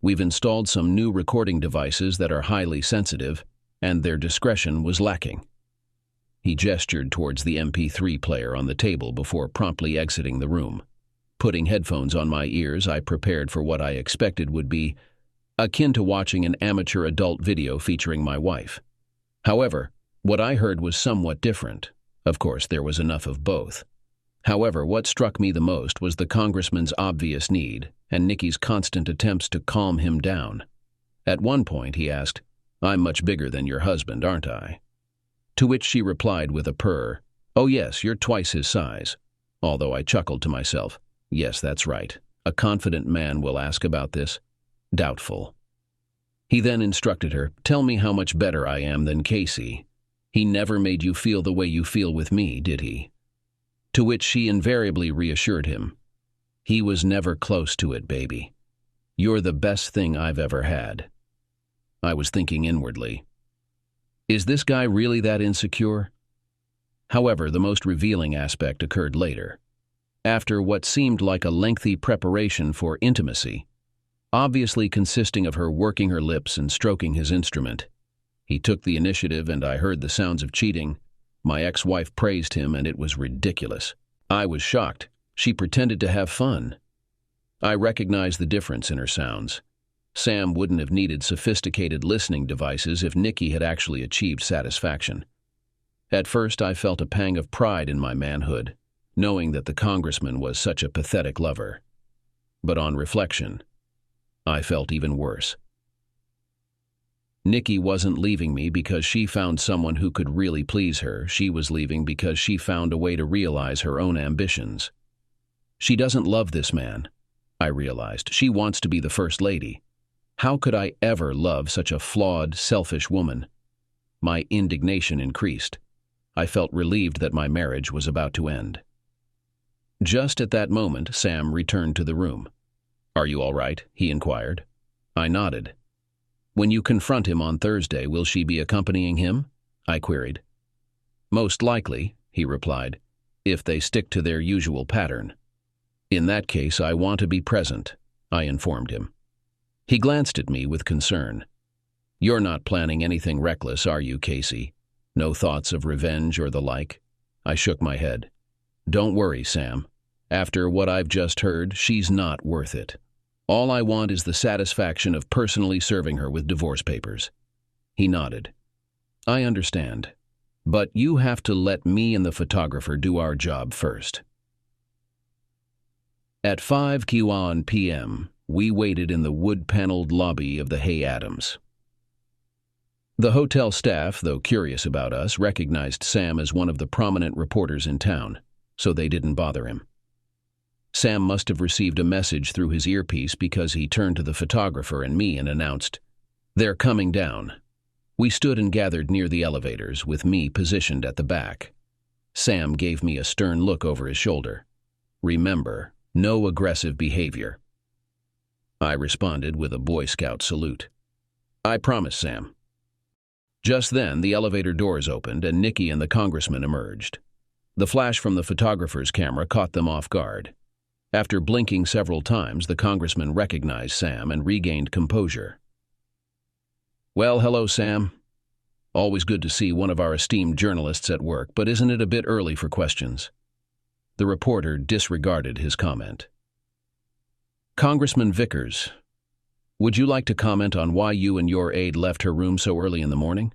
We've installed some new recording devices that are highly sensitive, and their discretion was lacking." He gestured towards the MP3 player on the table before promptly exiting the room. Putting headphones on my ears, I prepared for what I expected would be akin to watching an amateur adult video featuring my wife. However, what I heard was somewhat different. Of course, there was enough of both. However, what struck me the most was the congressman's obvious need and Nikki's constant attempts to calm him down. At one point, he asked, "I'm much bigger than your husband, aren't I?" To which she replied with a purr, "Oh yes, you're twice his size." Although I chuckled to myself, yes, that's right. A confident man will ask about this. Doubtful. He then instructed her, "Tell me how much better I am than Casey. He never made you feel the way you feel with me, did he?" To which she invariably reassured him, "He was never close to it, baby. You're the best thing I've ever had." I was thinking inwardly, is this guy really that insecure? However, the most revealing aspect occurred later. After what seemed like a lengthy preparation for intimacy, obviously consisting of her working her lips and stroking his instrument, he took the initiative and I heard the sounds of cheating. My ex-wife praised him, and it was ridiculous. I was shocked. She pretended to have fun. I recognized the difference in her sounds. Sam wouldn't have needed sophisticated listening devices if Nikki had actually achieved satisfaction. At first, I felt a pang of pride in my manhood, knowing that the congressman was such a pathetic lover. But on reflection, I felt even worse. Nikki wasn't leaving me because she found someone who could really please her. She was leaving because she found a way to realize her own ambitions. She doesn't love this man, I realized. She wants to be the first lady. How could I ever love such a flawed, selfish woman? My indignation increased. I felt relieved that my marriage was about to end. Just at that moment, Sam returned to the room. "Are you all right?" he inquired. I nodded. "When you confront him on Thursday, will she be accompanying him?" I queried. "Most likely," he replied, "if they stick to their usual pattern." "In that case, I want to be present," I informed him. He glanced at me with concern. "You're not planning anything reckless, are you, Casey? No thoughts of revenge or the like?" I shook my head. "Don't worry, Sam. After what I've just heard, she's not worth it. All I want is the satisfaction of personally serving her with divorce papers." He nodded. "I understand. But you have to let me and the photographer do our job first." At 5 p.m., we waited in the wood-paneled lobby of the Hay Adams. The hotel staff, though curious about us, recognized Sam as one of the prominent reporters in town, so they didn't bother him. Sam must have received a message through his earpiece because he turned to the photographer and me and announced, "They're coming down." We stood and gathered near the elevators, with me positioned at the back. Sam gave me a stern look over his shoulder. "Remember, no aggressive behavior." I responded with a Boy Scout salute. "I promise, Sam." Just then, the elevator doors opened and Nikki and the congressman emerged. The flash from the photographer's camera caught them off guard. After blinking several times, the congressman recognized Sam and regained composure. "Well, hello, Sam. Always good to see one of our esteemed journalists at work, but isn't it a bit early for questions?" The reporter disregarded his comment. "Congressman Vickers, would you like to comment on why you and your aide left her room so early in the morning?"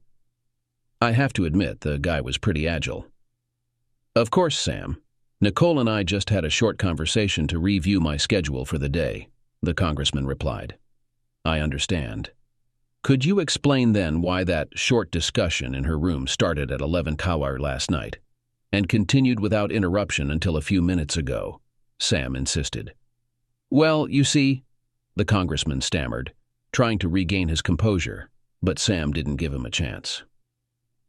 I have to admit, the guy was pretty agile. "Of course, Sam. Nicole and I just had a short conversation to review my schedule for the day," the congressman replied. "I understand. Could you explain then why that short discussion in her room started at 11 hour last night and continued without interruption until a few minutes ago?" Sam insisted. "Well, you see," the congressman stammered, trying to regain his composure, but Sam didn't give him a chance.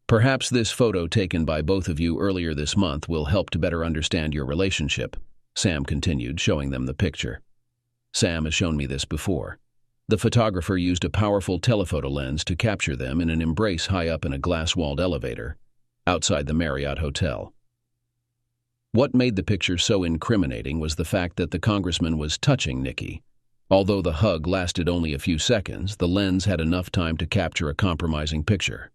"Perhaps this photo taken by both of you earlier this month will help to better understand your relationship," Sam continued, showing them the picture. "Sam has shown me this before. The photographer used a powerful telephoto lens to capture them in an embrace high up in a glass-walled elevator outside the Marriott Hotel. What made the picture so incriminating was the fact that the congressman was touching Nikki. Although the hug lasted only a few seconds, the lens had enough time to capture a compromising picture.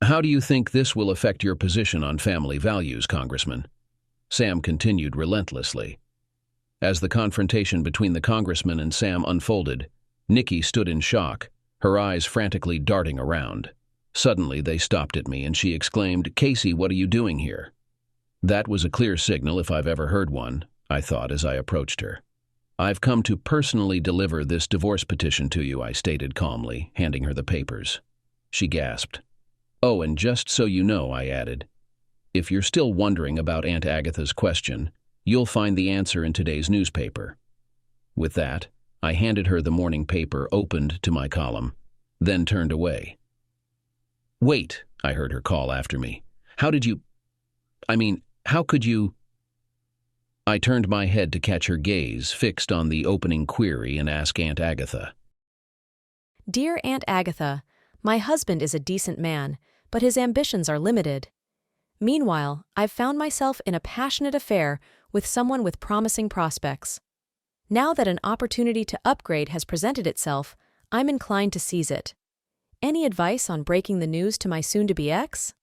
How do you think this will affect your position on family values, Congressman?" Sam continued relentlessly. As the confrontation between the congressman and Sam unfolded, Nikki stood in shock, her eyes frantically darting around. Suddenly, they stopped at me and she exclaimed, "Casey, what are you doing here?" That was a clear signal if I've ever heard one, I thought as I approached her. "I've come to personally deliver this divorce petition to you," I stated calmly, handing her the papers. She gasped. "Oh, and just so you know," I added, "if you're still wondering about Aunt Agatha's question, you'll find the answer in today's newspaper." With that, I handed her the morning paper opened to my column, then turned away. "Wait," I heard her call after me. How could you?" I turned my head to catch her gaze fixed on the opening query and ask Aunt Agatha. Dear Aunt Agatha, my husband is a decent man, but his ambitions are limited. Meanwhile, I've found myself in a passionate affair with someone with promising prospects. Now that an opportunity to upgrade has presented itself, I'm inclined to seize it. Any advice on breaking the news to my soon-to-be ex?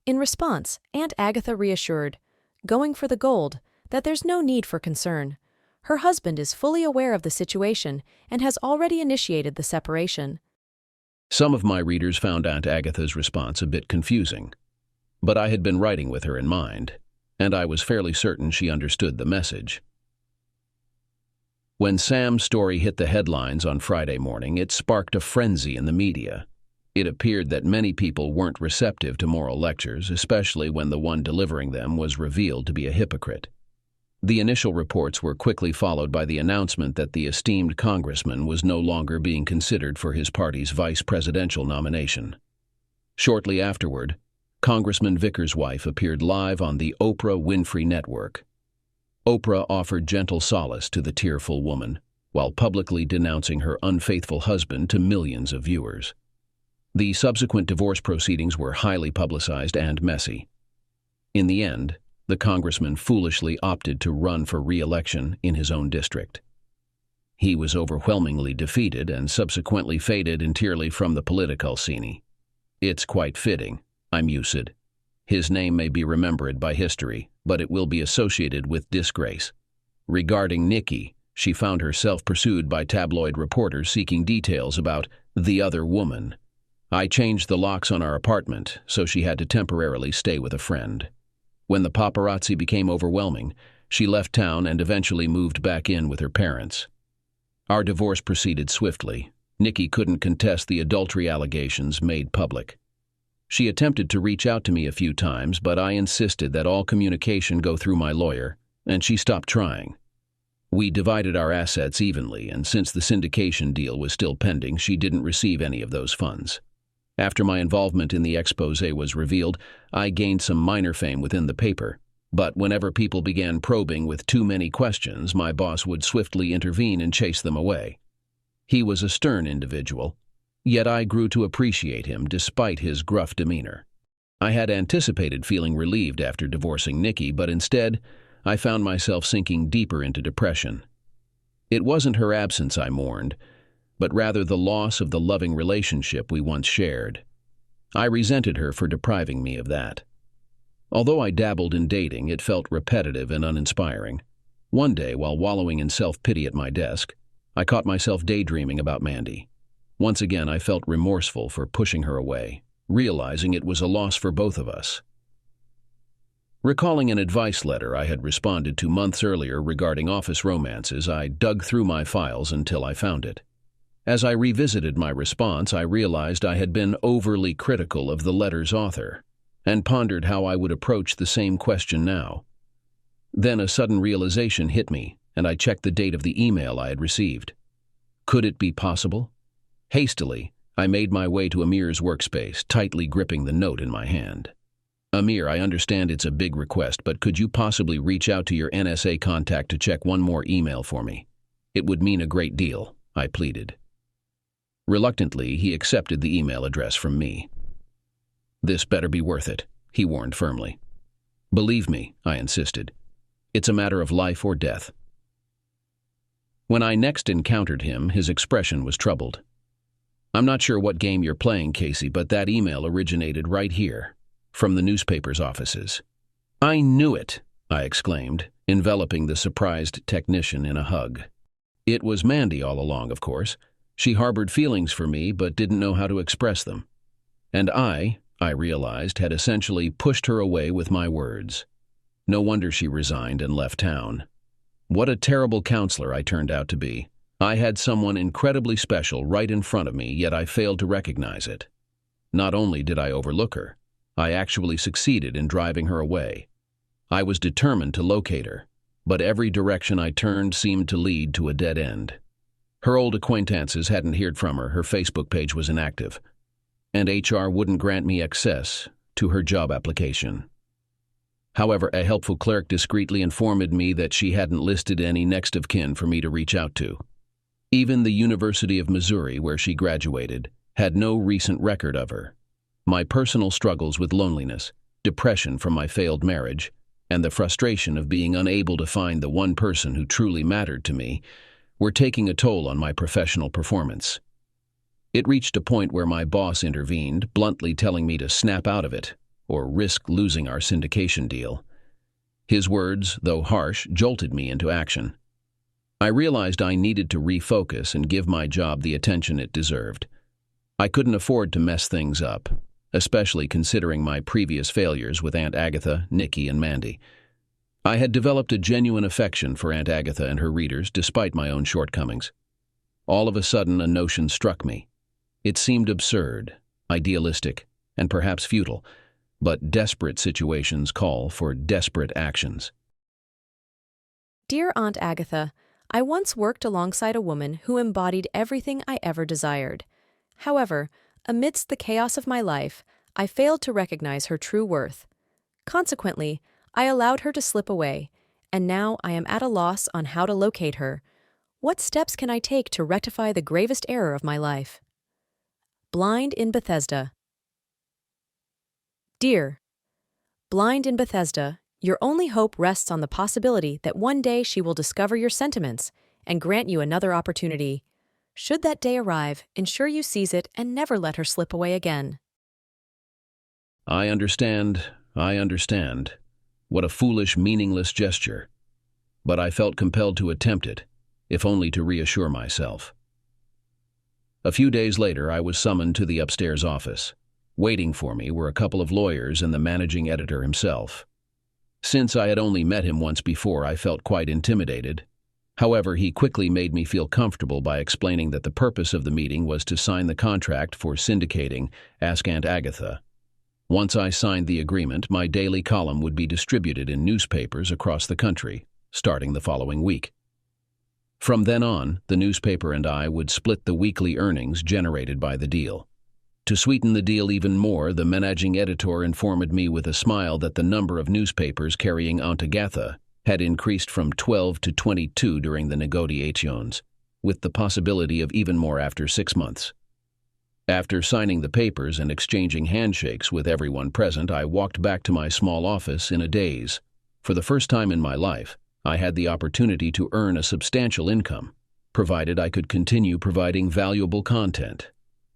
In response, Aunt Agatha reassured, going for the gold, that there's no need for concern. Her husband is fully aware of the situation and has already initiated the separation. Some of my readers found Aunt Agatha's response a bit confusing, but I had been writing with her in mind, and I was fairly certain she understood the message. When Sam's story hit the headlines on Friday morning, it sparked a frenzy in the media. It appeared that many people weren't receptive to moral lectures, especially when the one delivering them was revealed to be a hypocrite. The initial reports were quickly followed by the announcement that the esteemed congressman was no longer being considered for his party's vice presidential nomination. Shortly afterward, Congressman Vickers' wife appeared live on the Oprah Winfrey Network. Oprah offered gentle solace to the tearful woman, while publicly denouncing her unfaithful husband to millions of viewers. The subsequent divorce proceedings were highly publicized and messy. In the end, the congressman foolishly opted to run for re-election in his own district. He was overwhelmingly defeated and subsequently faded entirely from the political scene. It's quite fitting, I mused. His name may be remembered by history, but it will be associated with disgrace. Regarding Nikki, she found herself pursued by tabloid reporters seeking details about the other woman. I changed the locks on our apartment, so she had to temporarily stay with a friend. When the paparazzi became overwhelming, she left town and eventually moved back in with her parents. Our divorce proceeded swiftly. Nikki couldn't contest the adultery allegations made public. She attempted to reach out to me a few times, but I insisted that all communication go through my lawyer, and she stopped trying. We divided our assets evenly, and since the syndication deal was still pending, she didn't receive any of those funds. After my involvement in the exposé was revealed, I gained some minor fame within the paper, but whenever people began probing with too many questions, my boss would swiftly intervene and chase them away. He was a stern individual, Yet I grew to appreciate him despite his gruff demeanor. I had anticipated feeling relieved after divorcing Nikki, but instead, I found myself sinking deeper into depression. It wasn't her absence I mourned, but rather the loss of the loving relationship we once shared. I resented her for depriving me of that. Although I dabbled in dating, it felt repetitive and uninspiring. One day, while wallowing in self-pity at my desk, I caught myself daydreaming about Mandy. Once again, I felt remorseful for pushing her away, realizing it was a loss for both of us. Recalling an advice letter I had responded to months earlier regarding office romances, I dug through my files until I found it. As I revisited my response, I realized I had been overly critical of the letter's author, and pondered how I would approach the same question now. Then a sudden realization hit me, and I checked the date of the email I had received. Could it be possible? Hastily, I made my way to Amir's workspace, tightly gripping the note in my hand. Amir, I understand it's a big request, but could you possibly reach out to your NSA contact to check one more email for me? It would mean a great deal, I pleaded. Reluctantly, he accepted the email address from me. This better be worth it, he warned firmly. Believe me, I insisted. It's a matter of life or death. When I next encountered him, his expression was troubled. I'm not sure what game you're playing, Casey, but that email originated right here, from the newspaper's offices. I knew it, I exclaimed, enveloping the surprised technician in a hug. It was Mandy all along, of course. She harbored feelings for me but didn't know how to express them. And I realized, had essentially pushed her away with my words. No wonder she resigned and left town. What a terrible counselor I turned out to be. I had someone incredibly special right in front of me, yet I failed to recognize it. Not only did I overlook her, I actually succeeded in driving her away. I was determined to locate her, but every direction I turned seemed to lead to a dead end. Her old acquaintances hadn't heard from her, her Facebook page was inactive, and HR wouldn't grant me access to her job application. However, a helpful clerk discreetly informed me that she hadn't listed any next of kin for me to reach out to. Even the University of Missouri, where she graduated, had no recent record of her. My personal struggles with loneliness, depression from my failed marriage, and the frustration of being unable to find the one person who truly mattered to me were taking a toll on my professional performance. It reached a point where my boss intervened, bluntly telling me to snap out of it or risk losing our syndication deal. His words, though harsh, jolted me into action. I realized I needed to refocus and give my job the attention it deserved. I couldn't afford to mess things up, especially considering my previous failures with Aunt Agatha, Nikki, and Mandy. I had developed a genuine affection for Aunt Agatha and her readers despite my own shortcomings. All of a sudden, a notion struck me. It seemed absurd, idealistic, and perhaps futile, but desperate situations call for desperate actions. Dear Aunt Agatha, I once worked alongside a woman who embodied everything I ever desired. However, amidst the chaos of my life, I failed to recognize her true worth. Consequently, I allowed her to slip away, and now I am at a loss on how to locate her. What steps can I take to rectify the gravest error of my life? Blind in Bethesda. Dear, Blind in Bethesda, your only hope rests on the possibility that one day she will discover your sentiments and grant you another opportunity. Should that day arrive, ensure you seize it and never let her slip away again. I understand. What a foolish, meaningless gesture. But I felt compelled to attempt it, if only to reassure myself. A few days later, I was summoned to the upstairs office. Waiting for me were a couple of lawyers and the managing editor himself. Since I had only met him once before, I felt quite intimidated. However, he quickly made me feel comfortable by explaining that the purpose of the meeting was to sign the contract for syndicating Ask Aunt Agatha. Once I signed the agreement, my daily column would be distributed in newspapers across the country, starting the following week. From then on, the newspaper and I would split the weekly earnings generated by the deal. To sweeten the deal even more, the managing editor informed me with a smile that the number of newspapers carrying Aunt Agatha had increased from 12 to 22 during the negotiations, with the possibility of even more after 6 months. After signing the papers and exchanging handshakes with everyone present, I walked back to my small office in a daze. For the first time in my life, I had the opportunity to earn a substantial income, provided I could continue providing valuable content.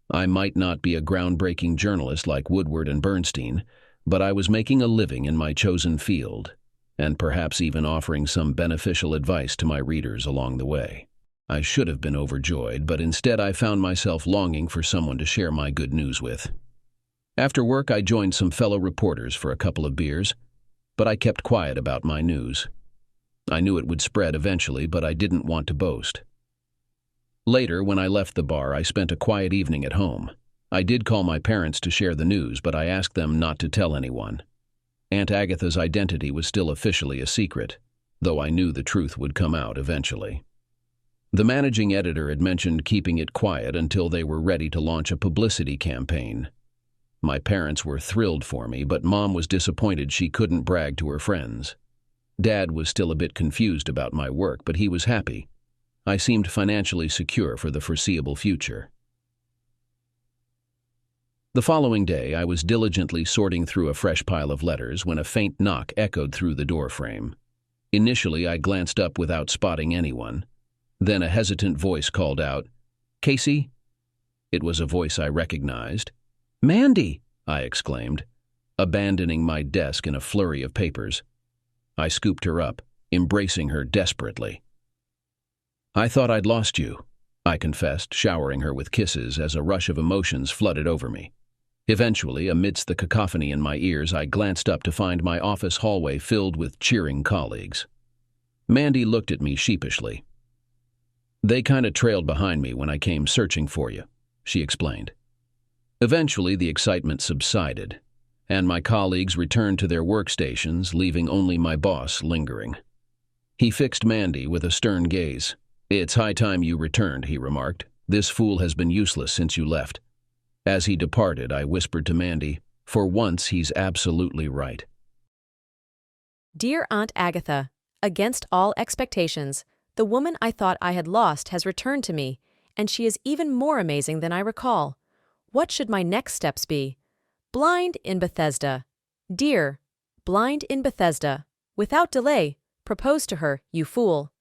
I might not be a groundbreaking journalist like Woodward and Bernstein, but I was making a living in my chosen field, and perhaps even offering some beneficial advice to my readers along the way. I should have been overjoyed, but instead I found myself longing for someone to share my good news with. After work, I joined some fellow reporters for a couple of beers, but I kept quiet about my news. I knew it would spread eventually, but I didn't want to boast. Later, when I left the bar, I spent a quiet evening at home. I did call my parents to share the news, but I asked them not to tell anyone. Aunt Agatha's identity was still officially a secret, though I knew the truth would come out eventually. The managing editor had mentioned keeping it quiet until they were ready to launch a publicity campaign. My parents were thrilled for me, but Mom was disappointed she couldn't brag to her friends. Dad was still a bit confused about my work, but he was happy. I seemed financially secure for the foreseeable future. The following day, I was diligently sorting through a fresh pile of letters when a faint knock echoed through the doorframe. Initially, I glanced up without spotting anyone. Then a hesitant voice called out, "Casey?" It was a voice I recognized. "Mandy!" I exclaimed, abandoning my desk in a flurry of papers. I scooped her up, embracing her desperately. "I thought I'd lost you," I confessed, showering her with kisses as a rush of emotions flooded over me. Eventually, amidst the cacophony in my ears, I glanced up to find my office hallway filled with cheering colleagues. Mandy looked at me sheepishly. "They kind of trailed behind me when I came searching for you," she explained. Eventually, the excitement subsided, and my colleagues returned to their workstations, leaving only my boss lingering. He fixed Mandy with a stern gaze. "It's high time you returned," he remarked. "This fool has been useless since you left." As he departed, I whispered to Mandy, "For once, he's absolutely right." Dear Aunt Agatha, against all expectations, the woman I thought I had lost has returned to me, and she is even more amazing than I recall. What should my next steps be? Blind in Bethesda. Dear, blind in Bethesda. Without delay, propose to her, you fool.